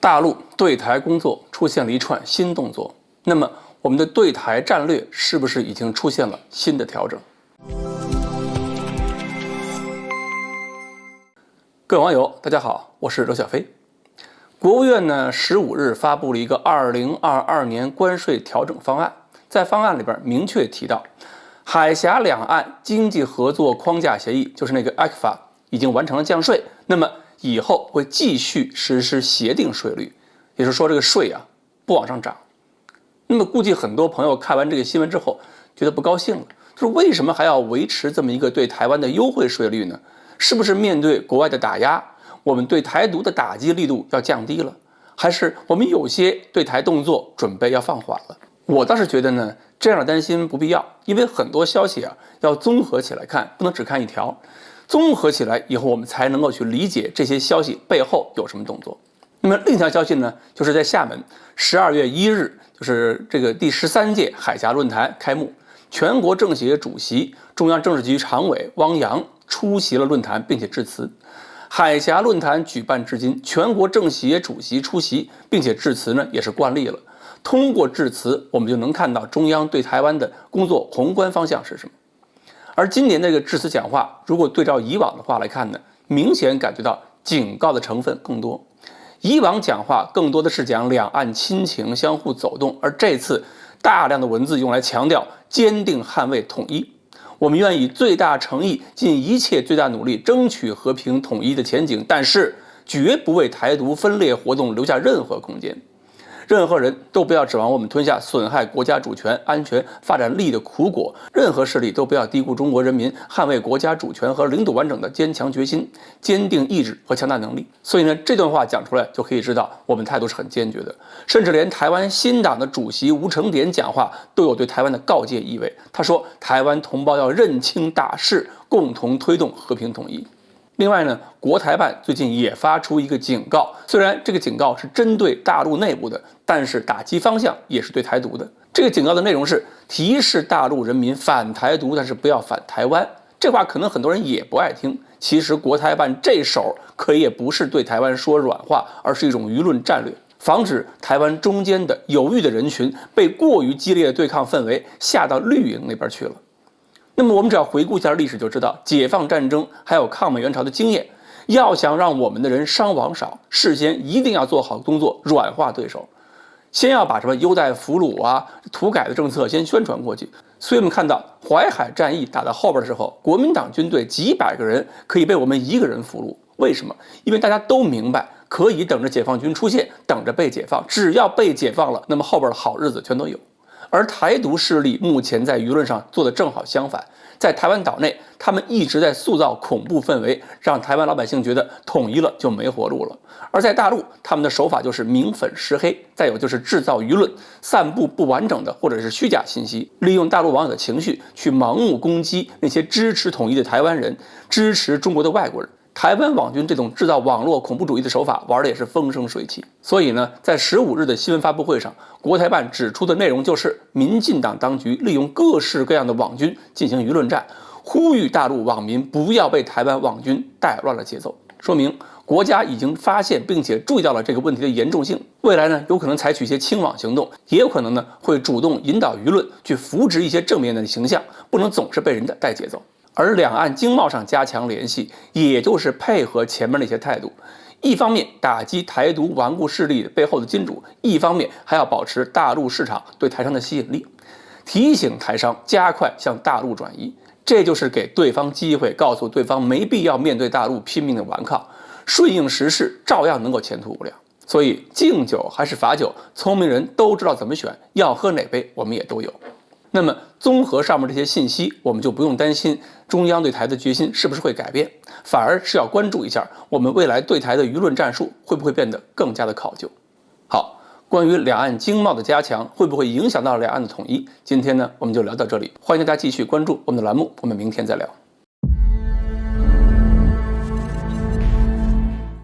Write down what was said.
大陆对台工作出现了一串新动作，那么我们的对台战略是不是已经出现了新的调整？各位网友，大家好，我是刘小飞。国务院呢15日发布了一个2022年关税调整方案，在方案里边明确提到，海峡两岸经济合作框架协议，就是那个 ECFA 已经完成了降税，那么以后会继续实施协定税率，也就是说这个税啊不往上涨。那么估计很多朋友看完这个新闻之后觉得不高兴了，就是为什么还要维持这么一个对台湾的优惠税率呢？是不是面对国外的打压，我们对台独的打击力度要降低了，还是我们有些对台动作准备要放缓了？我倒是觉得呢，这样的担心不必要，因为很多消息啊要综合起来看，不能只看一条。综合起来以后，我们才能够去理解这些消息背后有什么动作。那么另一条消息呢，就是在厦门12月1日，就是这个第13届海峡论坛开幕，全国政协主席、中央政治局常委汪洋出席了论坛，并且致辞。海峡论坛举办至今，全国政协主席出席并且致辞呢，也是惯例了。通过致辞，我们就能看到中央对台湾的工作宏观方向是什么。而今年这个致辞讲话，如果对照以往的话来看呢，明显感觉到警告的成分更多。以往讲话更多的是讲两岸亲情相互走动，而这次大量的文字用来强调坚定捍卫统一，我们愿以最大诚意尽一切最大努力争取和平统一的前景，但是绝不为台独分裂活动留下任何空间。任何人都不要指望我们吞下损害国家主权、安全、发展利益的苦果，任何势力都不要低估中国人民捍卫国家主权和领土完整的坚强决心、坚定意志和强大能力。所以呢，这段话讲出来就可以知道，我们态度是很坚决的，甚至连台湾新党的主席吴成典讲话都有对台湾的告诫意味。他说，台湾同胞要认清大势，共同推动和平统一。另外呢，国台办最近也发出一个警告，虽然这个警告是针对大陆内部的，但是打击方向也是对台独的。这个警告的内容是提示大陆人民反台独，但是不要反台湾。这话可能很多人也不爱听，其实国台办这手可也不是对台湾说软话，而是一种舆论战略，防止台湾中间的犹豫的人群被过于激烈的对抗氛围吓到绿营那边去了。那么我们只要回顾一下历史就知道，解放战争还有抗美援朝的经验，要想让我们的人伤亡少，事先一定要做好工作，软化对手，先要把什么优待俘虏啊、土改的政策先宣传过去。所以我们看到淮海战役打到后边的时候，国民党军队几百个人可以被我们一个人俘虏，为什么？因为大家都明白，可以等着解放军出现，等着被解放，只要被解放了，那么后边的好日子全都有。而台独势力目前在舆论上做的正好相反，在台湾岛内，他们一直在塑造恐怖氛围，让台湾老百姓觉得统一了就没活路了。而在大陆，他们的手法就是明粉实黑，再有就是制造舆论，散布不完整的或者是虚假信息，利用大陆网友的情绪去盲目攻击那些支持统一的台湾人，支持中国的外国人。台湾网军这种制造网络恐怖主义的手法玩的也是风生水起。所以呢，在15日的新闻发布会上，国台办指出的内容就是民进党当局利用各式各样的网军进行舆论战，呼吁大陆网民不要被台湾网军带乱了节奏，说明国家已经发现并且注意到了这个问题的严重性，未来呢有可能采取一些清网行动，也有可能呢会主动引导舆论去扶植一些正面的形象，不能总是被人家带节奏。而两岸经贸上加强联系，也就是配合前面那些态度，一方面打击台独顽固势力背后的金主，一方面还要保持大陆市场对台商的吸引力，提醒台商加快向大陆转移，这就是给对方机会，告诉对方没必要面对大陆拼命的顽抗，顺应时势照样能够前途无量。所以敬酒还是罚酒，聪明人都知道怎么选，要喝哪杯我们也都有。那么综合上面这些信息，我们就不用担心中央对台的决心是不是会改变，反而是要关注一下我们未来对台的舆论战术会不会变得更加的考究。好，关于两岸经贸的加强会不会影响到两岸的统一，今天呢我们就聊到这里，欢迎大家继续关注我们的栏目，我们明天再聊。